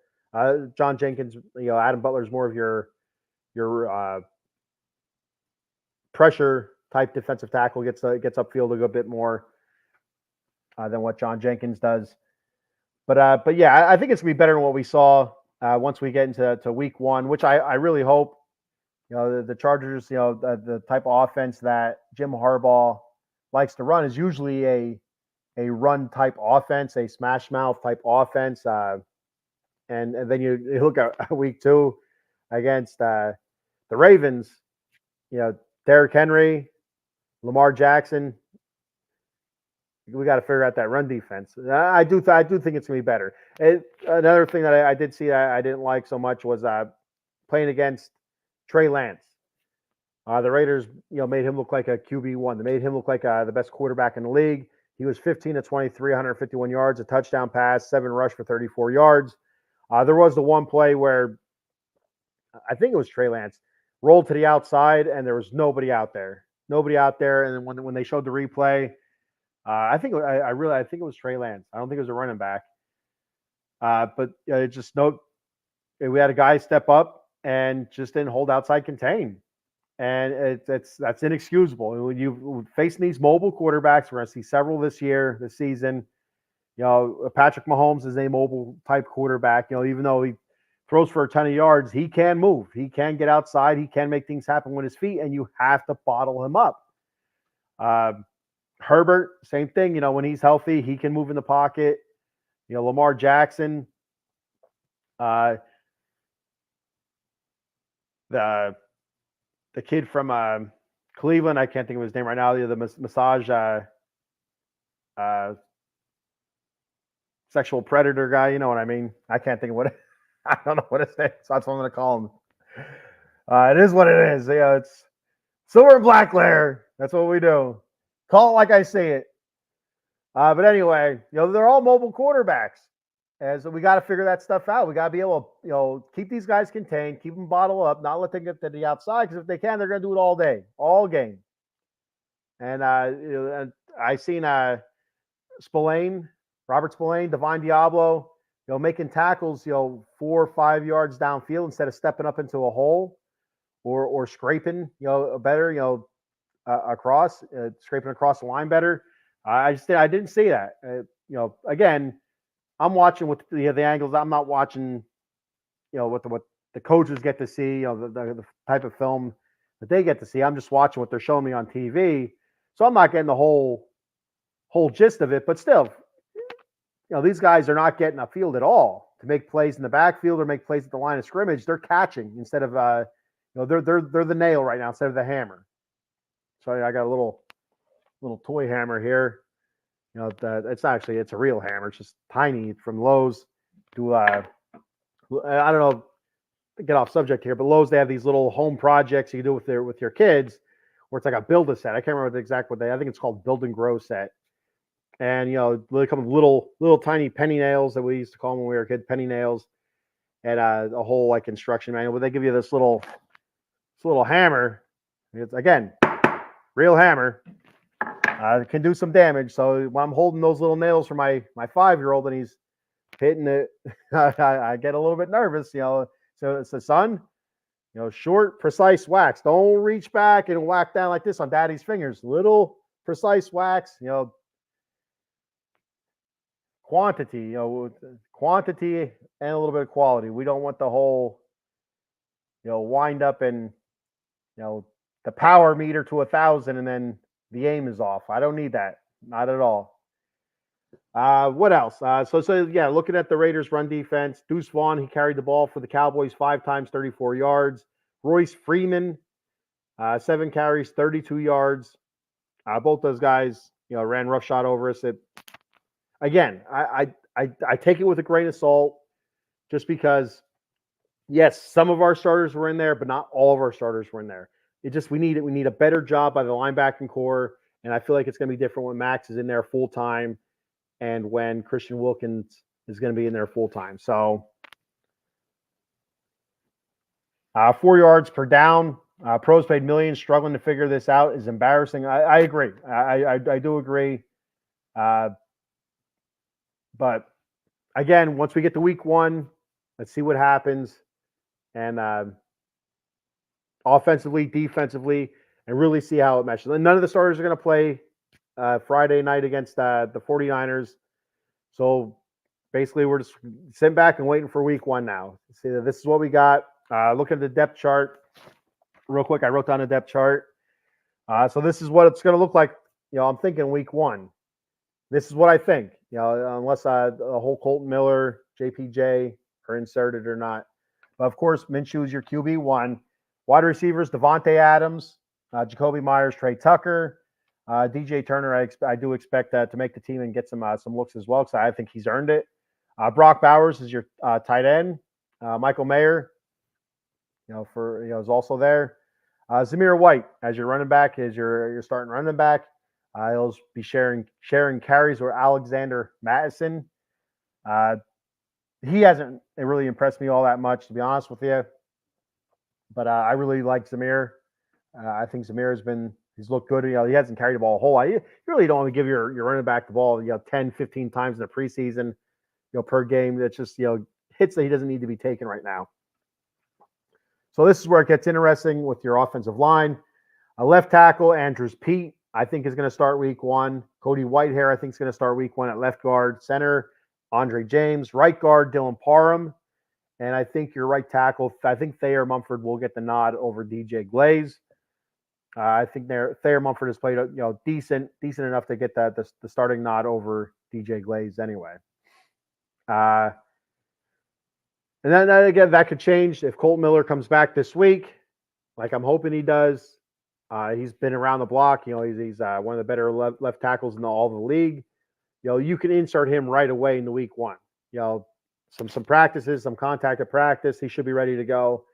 John Jenkins, Adam Butler is more of your pressure type defensive tackle, gets upfield a good bit more than what John Jenkins does. But yeah, I think it's gonna be better than what we saw once we get into week one, which I really hope. The Chargers, the type of offense that Jim Harbaugh likes to run is usually a run type offense, a smash mouth type offense. And then you look at week two against the Ravens, Derrick Henry, Lamar Jackson. We got to figure out that run defense. I do think it's going to be better. Another thing that I did see I didn't like so much was playing against Trey Lance. The Raiders, made him look like a QB1. They made him look like the best quarterback in the league. He was 15 to 23, 151 yards, a touchdown pass, 7 rush for 34 yards. There was the one play where I think it was Trey Lance rolled to the outside and there was nobody out there. And then when they showed the replay, I think it was Trey Lance. I don't think it was a running back. But we had a guy step up and just didn't hold outside contain. And that's inexcusable. And when you facing these mobile quarterbacks, we're going to see several this season. Patrick Mahomes is a mobile type quarterback. Even though he throws for a ton of yards, he can move. He can get outside. He can make things happen with his feet, and you have to bottle him up. Herbert, same thing. When he's healthy, he can move in the pocket. Lamar Jackson, the kid from Cleveland, I can't think of his name right now. The massage sexual predator guy. You know what I mean? I can't think of what. I don't know what his name is. So that's what I'm going to call him. It is what it is. It's silver and black Lair. That's what we do. Call it like I say it. But anyway, they're all mobile quarterbacks. And so we got to figure that stuff out. We got to be able to, keep these guys contained, keep them bottled up, not let them get to the outside. Because if they can, they're going to do it all day, all game. And I seen Robert Spillane, Divine Diablo, making tackles, 4 or 5 yards downfield instead of stepping up into a hole or scraping, better, across, scraping across the line better. I didn't see that. Again, I'm watching with the angles. I'm not watching, what the coaches get to see, the type of film that they get to see. I'm just watching what they're showing me on TV. So I'm not getting the whole gist of it. But still, these guys are not getting a field at all to make plays in the backfield or make plays at the line of scrimmage. They're catching instead of, they're the nail right now instead of the hammer. So I got a little toy hammer here. It's a real hammer. It's just tiny from Lowe's. I don't know, get off subject here, but Lowe's, they have these little home projects you can do with your kids, where it's like a build-a-set. I can't remember the exact I think it's called Build and Grow set. And they come with little tiny penny nails that we used to call them when we were kids, penny nails, and a whole like instruction manual. But they give you this little hammer. It's again real hammer. Can do some damage. So when I'm holding those little nails for my 5-year-old and he's hitting it, I get a little bit nervous. So it's the son. Short, precise whacks. Don't reach back and whack down like this on daddy's fingers. Little precise whacks. Quantity, quantity and a little bit of quality. We don't want the whole, wind up and, the power meter to 1,000 and then the aim is off. I don't need that. Not at all. What else? So yeah, looking at the Raiders' run defense, Deuce Vaughn, he carried the ball for the Cowboys 5 times, 34 yards. Royce Freeman, 7 carries, 32 yards. Both those guys, ran roughshod over us. Again, I take it with a grain of salt, just because, yes, some of our starters were in there, but not all of our starters were in there. We need a better job by the linebacking core, and I feel like it's going to be different when Max is in there full time and when Christian Wilkins is going to be in there full time. So 4 yards per down. Pros paid millions, struggling to figure this out is embarrassing. I agree. I do agree. But again, once we get to week 1, let's see what happens. And offensively, defensively, and really see how it meshes. And none of the starters are going to play Friday night against the 49ers. So basically, we're just sitting back and waiting for week 1 now. See, this is what we got. Look at the depth chart real quick. I wrote down a depth chart. So this is what it's going to look like. I'm thinking week 1. This is what I think. Unless the whole Colton Miller, JPJ are inserted or not. But of course, Minshew is your QB1. Wide receivers: Devontae Adams, Jacoby Myers, Trey Tucker, DJ Turner. I do expect to make the team and get some looks as well, because I think he's earned it. Brock Bowers is your tight end. Michael Mayer, is also there. Zamir White as your running back, is your starting running back. He'll be sharing carries with Alexander Mattison. He hasn't really impressed me all that much, to be honest with you. But I really like Zamir. I think Zamir he's looked good. He hasn't carried the ball a whole lot. You really don't want to give your running back the ball 10, 15 times in the preseason per game. That's just hits that he doesn't need to be taken right now. So this is where it gets interesting with your offensive line. A left tackle, Andrews Pete, I think is going to start week 1. Cody Whitehair, I think, is going to start week 1 at left guard. Center, Andre James. Right guard, Dylan Parham. And I think your right tackle, I think Thayer Mumford will get the nod over DJ Glaze. I think Thayer Mumford has played decent enough to get the starting nod over DJ Glaze anyway. And then again, that could change if Colt Miller comes back this week, like I'm hoping he does. He's been around the block. He's one of the better left tackles in all the league. You can insert him right away in the week 1. Some practices, some contact at practice, he should be ready to go.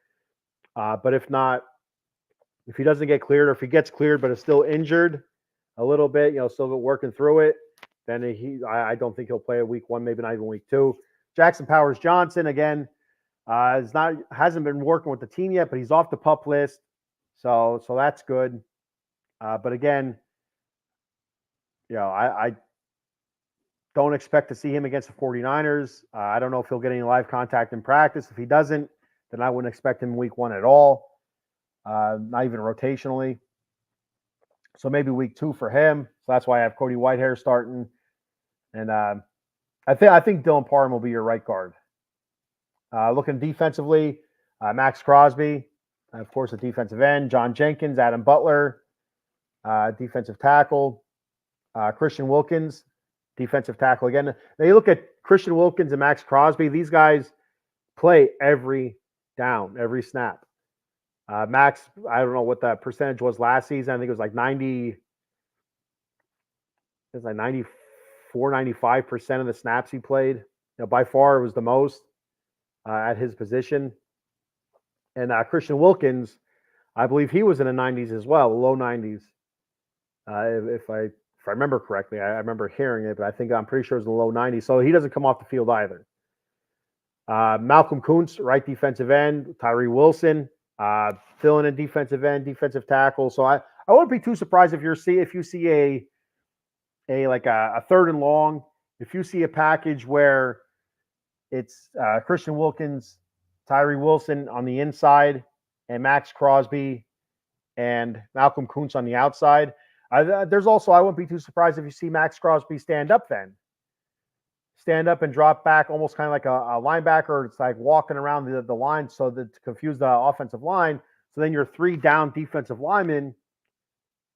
But if not, if he doesn't get cleared, or if he gets cleared but is still injured a little bit, still working through it, then I don't think he'll play at week 1, maybe not even week 2. Jackson Powers Johnson, again, hasn't been working with the team yet, but he's off the PUP list, so that's good. But again, I don't expect to see him against the 49ers. I don't know if he'll get any live contact in practice. If he doesn't, then I wouldn't expect him week 1 at all, not even rotationally. So maybe week 2 for him. So that's why I have Cody Whitehair starting. And I think Dylan Parham will be your right guard. Looking defensively, Max Crosby, of course, a defensive end. John Jenkins, Adam Butler, defensive tackle. Christian Wilkins, defensive tackle again. Now you look at Christian Wilkins and Max Crosby. These guys play every down, every snap. Max, I don't know what the percentage was last season. I think it was like 94, 95% of the snaps he played. By far it was the most at his position. And Christian Wilkins, I believe he was in the 90s as well, the low 90s. If I remember correctly, I remember hearing it, but I'm pretty sure it was the low 90s. So he doesn't come off the field either. Malcolm Kuntz, right defensive end. Tyree Wilson, filling in defensive end, defensive tackle. So I wouldn't be too surprised if you see a 3rd and long. If you see a package where it's Christian Wilkins, Tyree Wilson on the inside, and Max Crosby and Malcolm Kuntz on the outside. I wouldn't be too surprised if you see Max Crosby stand up and drop back, almost kind of like a linebacker. It's like walking around the line to confuse the offensive line. So then your 3 down defensive linemen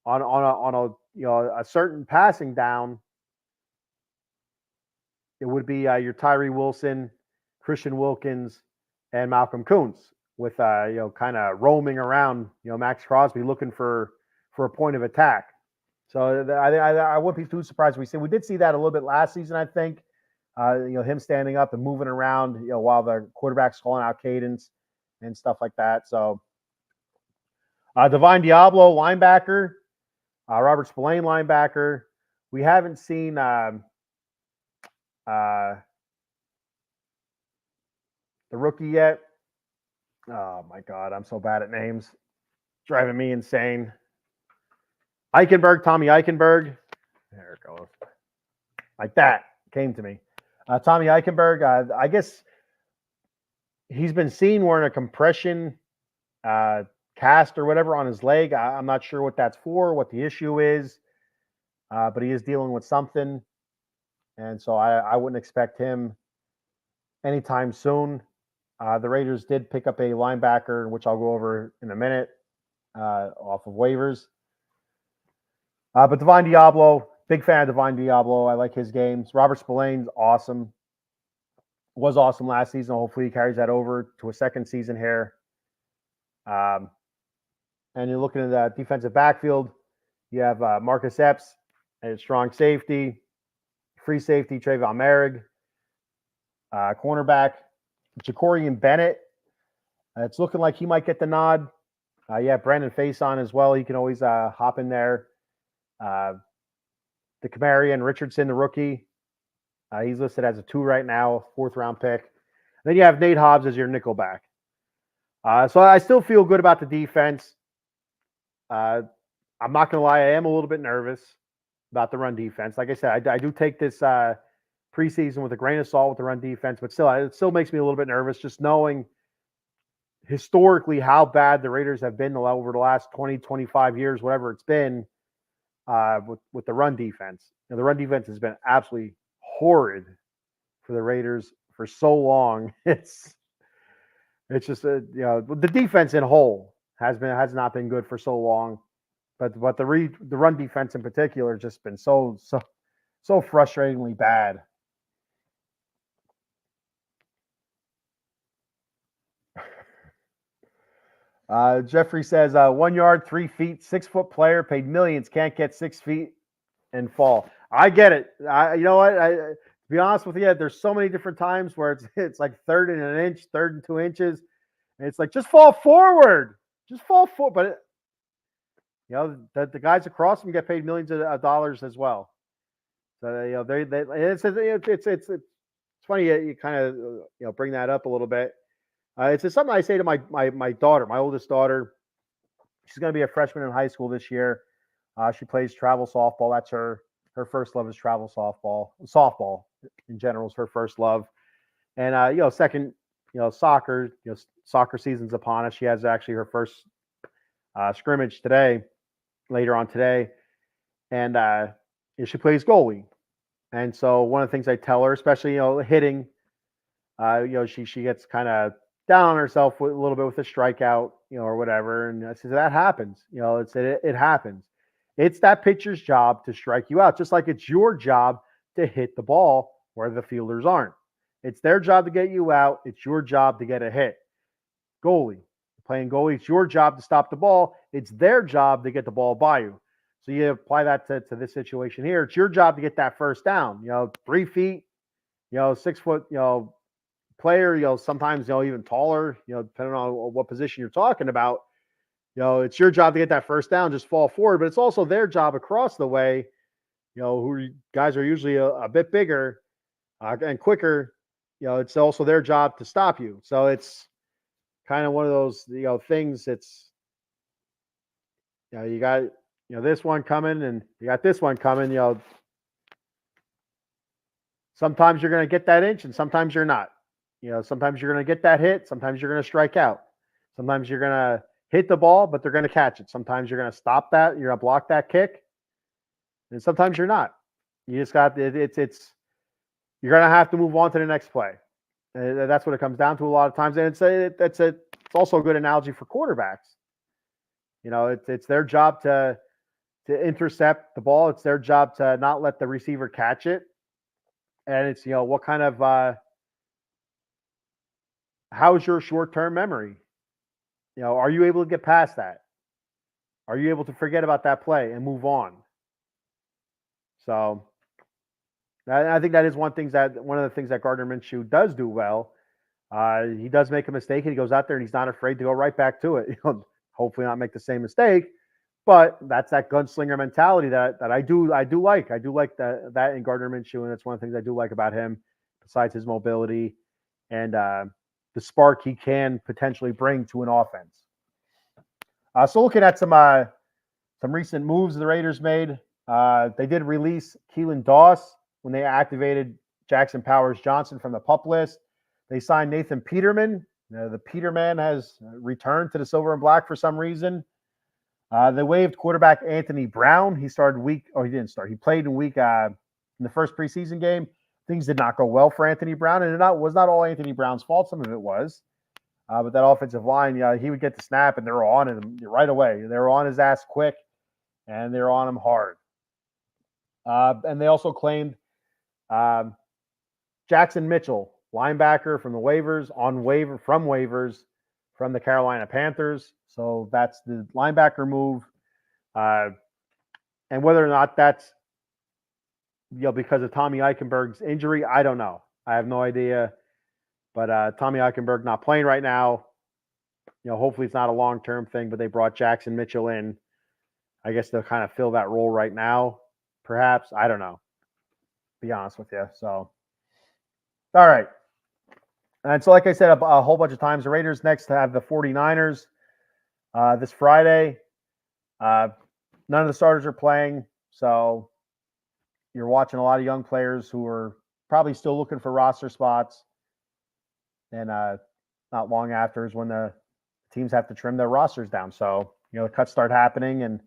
on a certain passing down, it would be your Tyree Wilson, Christian Wilkins, and Malcolm Kuntz with kind of roaming around, Max Crosby looking for a point of attack. So I wouldn't be too surprised if we did see that a little bit last season. I think him standing up and moving around, while the quarterback's calling out cadence and stuff like that. So Divine Diablo, linebacker, Robert Spillane, linebacker. We haven't seen the rookie yet. Oh my God, I'm so bad at names. Driving me insane. Eichenberg, Tommy Eichenberg. There it goes. Like that came to me. Tommy Eichenberg, I guess he's been seen wearing a compression cast or whatever on his leg. I'm not sure what that's for, what the issue is, but he is dealing with something. And so I wouldn't expect him anytime soon. The Raiders did pick up a linebacker, which I'll go over in a minute, off of waivers. But Divine Diablo, big fan of Divine Diablo. I like his games. Robert Spillane's awesome. Was awesome last season. Hopefully he carries that over to a second season here. And you're looking at the defensive backfield. You have Marcus Epps at strong safety. Free safety, Trayvon Merrick. Cornerback, Jacorian Bennett. It's looking like he might get the nod. Brandon Faison as well. He can always hop in there. The Kamarian Richardson, the rookie. He's listed as a 2 right now, 4th-round pick. Then you have Nate Hobbs as your nickelback. So I still feel good about the defense. I'm not going to lie, I am a little bit nervous about the run defense. Like I said, I do take this preseason with a grain of salt with the run defense, but still, it still makes me a little bit nervous just knowing historically how bad the Raiders have been over the last 20, 25 years, whatever it's been, with the run defense. The run defense has been absolutely horrid for the Raiders for so long. It's just the defense in whole has not been good for so long, but the run defense in particular has just been so frustratingly bad. Jeffrey says 1 yard, 3 feet, 6-foot player paid millions, can't get 6 feet and fall. I get it. You know what? To be honest with you, there's so many different times where it's like 3rd and an inch, 3rd and 2 inches, and it's like just fall forward, But the guys across them get paid millions of dollars as well. So it's funny you kind of bring that up a little bit. It's just something I say to my daughter, my oldest daughter. She's going to be a freshman in high school this year. She plays travel softball. That's her first love is travel softball. Softball in general is her first love. And second, soccer. Soccer season's upon us. She has actually her first scrimmage today, later on today, and she plays goalie. And so one of the things I tell her, especially hitting, she gets kind of down on herself with a little bit with a strikeout, or whatever. And I said, that happens. It happens. It's that pitcher's job to strike you out, just like it's your job to hit the ball where the fielders aren't. It's their job to get you out. It's your job to get a hit. Goalie, playing goalie, it's your job to stop the ball. It's their job to get the ball by you. So you apply that to this situation here. It's your job to get that first down. 3 feet, 6 foot, player, sometimes, even taller, depending on what position you're talking about, it's your job to get that first down, just fall forward. But it's also their job across the way, who guys are usually a bit bigger and quicker. It's also their job to stop you. So it's kind of one of those, things. It's, you got, this one coming and you got this one coming, sometimes you're going to get that inch and sometimes you're not. Sometimes you're going to get that hit. Sometimes you're going to strike out. Sometimes you're going to hit the ball, but they're going to catch it. Sometimes you're going to stop that. You're going to block that kick. And sometimes you're not. You just got you're going to have to move on to the next play. That's what it comes down to a lot of times. And it's also a good analogy for quarterbacks. It's their job to to intercept the ball. It's their job to not let the receiver catch it. And it's, what kind of how's your short-term memory? Are you able to get past that? Are you able to forget about that play and move on? So I think that is one of the things that Gardner Minshew does do well. He does make a mistake and he goes out there and he's not afraid to go right back to it. Hopefully not make the same mistake, but that's that gunslinger mentality that I do like. I do like that in Gardner Minshew, and that's one of the things I do like about him, besides his mobility and the spark he can potentially bring to an offense. So looking at some recent moves the Raiders made, they did release Keelan Doss when they activated Jackson Powers Johnson from the PUP list. They signed Nathan Peterman. The Peterman has returned to the silver and black for some reason. They waived quarterback Anthony Brown. He didn't start. He played in the first preseason game. Things did not go well for Anthony Brown, and it was not all Anthony Brown's fault. Some of it was. But that offensive line, he would get the snap, and they were on him right away. They were on his ass quick, and they were on him hard. And they also claimed Jackson Mitchell, linebacker from the waivers, from waivers from the Carolina Panthers. So that's the linebacker move. And whether or not that's because of Tommy Eichenberg's injury, I don't know. I have no idea. But Tommy Eichenberg not playing right now. Hopefully it's not a long-term thing, but they brought Jackson Mitchell in. I guess they'll kind of fill that role right now, perhaps. I don't know, to be honest with you. So, all right. And so, like I said a whole bunch of times, the Raiders next have the 49ers this Friday. None of the starters are playing, so you're watching a lot of young players who are probably still looking for roster spots. And not long after is when the teams have to trim their rosters down. So, the cuts start happening, and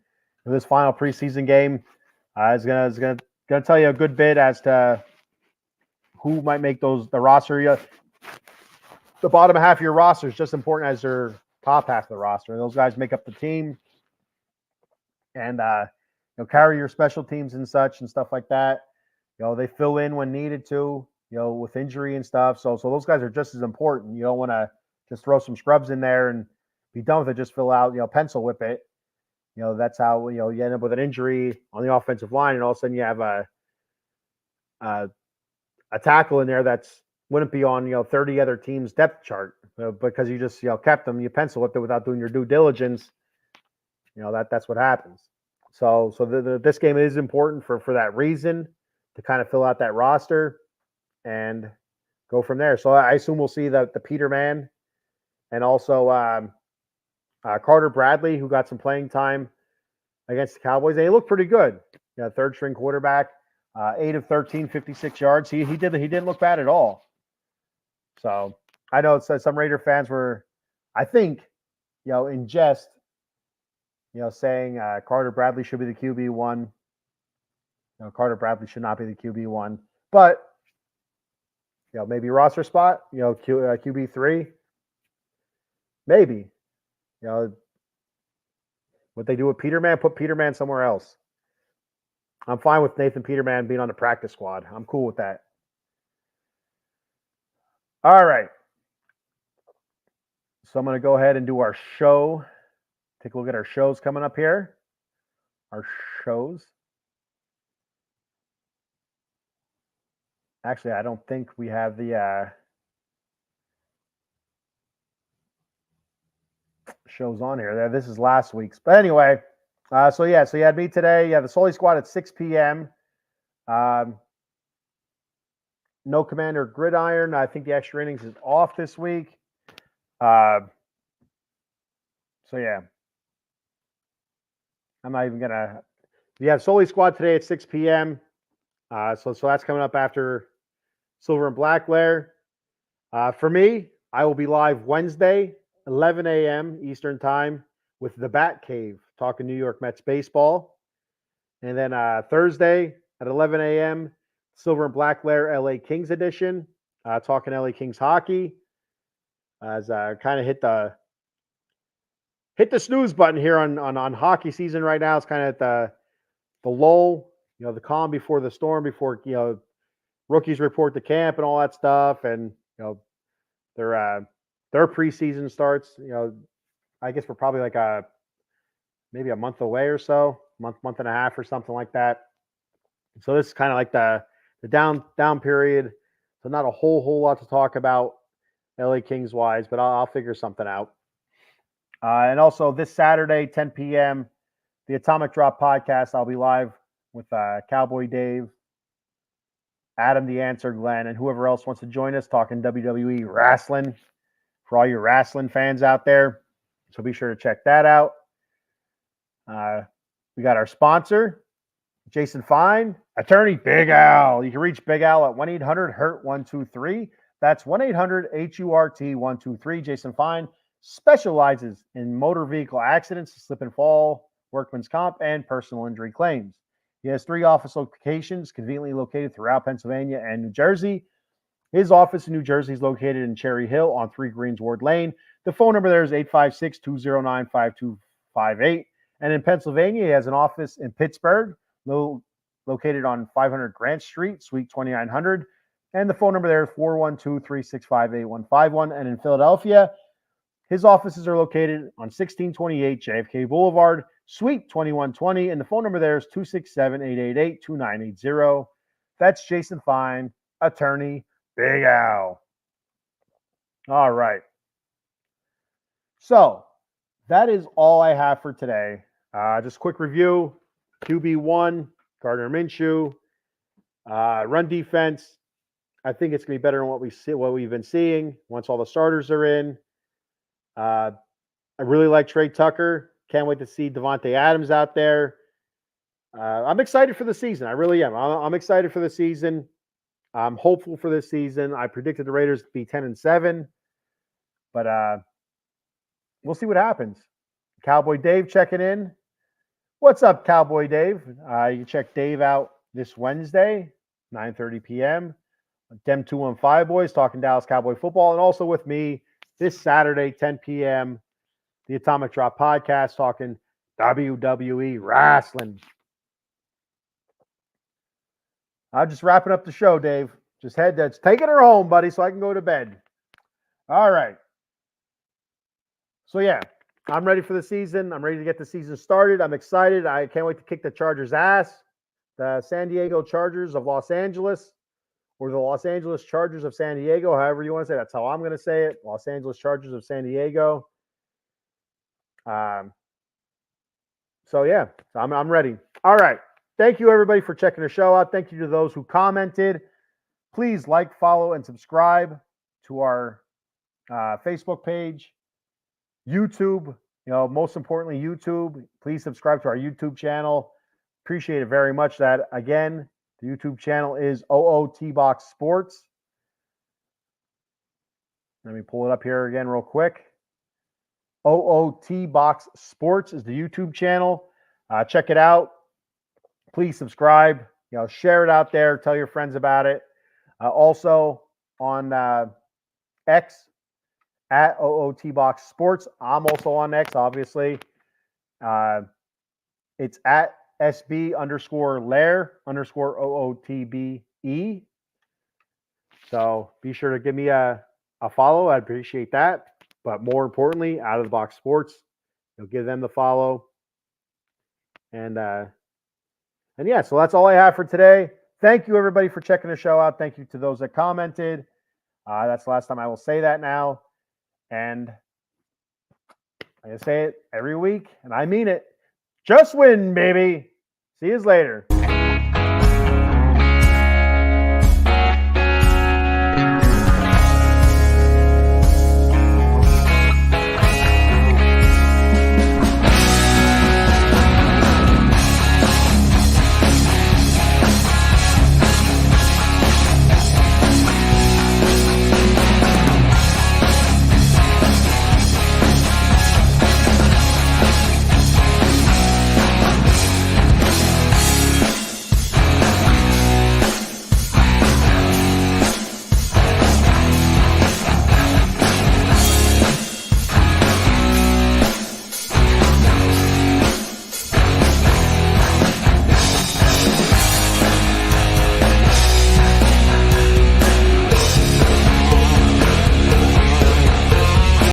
this final preseason game is gonna tell you a good bit as to who might make the roster. The bottom half of your roster is just important as your top half of the roster. Those guys make up the team, and carry your special teams and such and stuff like that. They fill in when needed to. With injury and stuff. So those guys are just as important. You don't want to just throw some scrubs in there and be done with it. Just fill out, pencil whip it. That's how, you end up with an injury on the offensive line, and all of a sudden you have a tackle in there that's wouldn't be on, 30 other teams' depth chart because you just, kept them, you pencil whipped it without doing your due diligence. That's what happens. So this game is important for that reason, to kind of fill out that roster and go from there. So I assume we'll see the Peterman and also Carter Bradley, who got some playing time against the Cowboys. They looked pretty good. Third string quarterback, 8 of 13, 56 yards. He didn't look bad at all. So I know some Raider fans were, I think, in jest, saying Carter Bradley should be the QB1. Carter Bradley should not be the QB1, but maybe roster spot, QB3, maybe. What they do with Peterman, put Peterman somewhere else. I'm fine with Nathan Peterman being on the practice squad. I'm cool with that. All right. So I'm going to go ahead and do our show. Take a look at our shows coming up here. Our shows. Actually, I don't think we have the shows on here. This is last week's. But anyway, so you had me today. The Sully Squad at 6 p.m. No Commander Gridiron. I think the extra innings is off this week. I'm not even going to. We have Sully Squad today at 6 p.m. So that's coming up after Silver and Black Lair. For me, I will be live Wednesday, 11 a.m. Eastern Time with the Bat Cave, talking New York Mets baseball. And then Thursday at 11 a.m., Silver and Black Lair LA Kings edition, talking LA Kings hockey. As I kind of hit the snooze button here on hockey season right now. It's kind of at the lull, the calm before the storm, before rookies report to camp and all that stuff, and their preseason starts. I guess we're probably like maybe a month away or so, month and a half or something like that. So this is kind of like the down period. So not a whole lot to talk about LA Kings wise, but I'll figure something out. And also this Saturday, 10 p.m., the Atomic Drop podcast. I'll be live with Cowboy Dave, Adam the Answer, Glenn, and whoever else wants to join us talking WWE wrestling for all your wrestling fans out there. So be sure to check that out. We got our sponsor, Jason Fine, attorney Big Al. You can reach Big Al at 1-800-HURT-123. That's 1-800-HURT-123. Jason Fine specializes in motor vehicle accidents, slip and fall, workman's comp, and personal injury claims. He has 3 office locations conveniently located throughout Pennsylvania and New Jersey. His office in New Jersey is located in Cherry Hill on 3 Greensward Lane. The phone number there is 856-209-5258. And in Pennsylvania, he has an office in Pittsburgh, located on 500 Grant Street, Suite 2900. And the phone number there is 412-365-8151. And in Philadelphia, his offices are located on 1628 JFK Boulevard, Suite 2120. And the phone number there is 267-888-2980. That's Jason Fine, attorney Big Al. All right. So that is all I have for today. Just quick review. QB1, Gardner Minshew. Run defense. I think it's going to be better than what we've been seeing once all the starters are in. I really like Trey Tucker. Can't wait to see Devontae Adams out there. I'm excited for the season. I really am. I'm excited for the season. I'm hopeful for this season. I predicted the Raiders to be 10-7, but we'll see what happens. Cowboy Dave checking in. What's up, Cowboy Dave? You can check Dave out this Wednesday, 9:30 p.m. Dem 215 Boys talking Dallas Cowboy football, and also with me this Saturday, 10 p.m., the Atomic Drop podcast talking WWE wrestling. I'm just wrapping up the show, Dave. Just taking her home, buddy, so I can go to bed. All right. So, yeah, I'm ready for the season. I'm ready to get the season started. I'm excited. I can't wait to kick the Chargers' ass. The San Diego Chargers of Los Angeles, or the Los Angeles Chargers of San Diego, however you want to say it. That's how I'm going to say it. Los Angeles Chargers of San Diego. So, yeah, I'm ready. All right. Thank you, everybody, for checking the show out. Thank you to those who commented. Please like, follow, and subscribe to our Facebook page, YouTube. Most importantly, YouTube. Please subscribe to our YouTube channel. Appreciate it very much. That, again, the YouTube channel is OOT Box Sports. Let me pull it up here again real quick. OOT Box Sports is the YouTube channel. Check it out. Please subscribe. Share it out there. Tell your friends about it. Also on X at OOT Box Sports. I'm also on X, obviously. It's at SB_Lair_OOTBE. So be sure to give me a follow. I'd appreciate that. But more importantly, Out of the Box Sports, give them the follow. And yeah, so that's all I have for today. Thank you, everybody, for checking the show out. Thank you to those that commented. That's the last time I will say that now. And I say it every week, and I mean it. Just win, baby. See you later.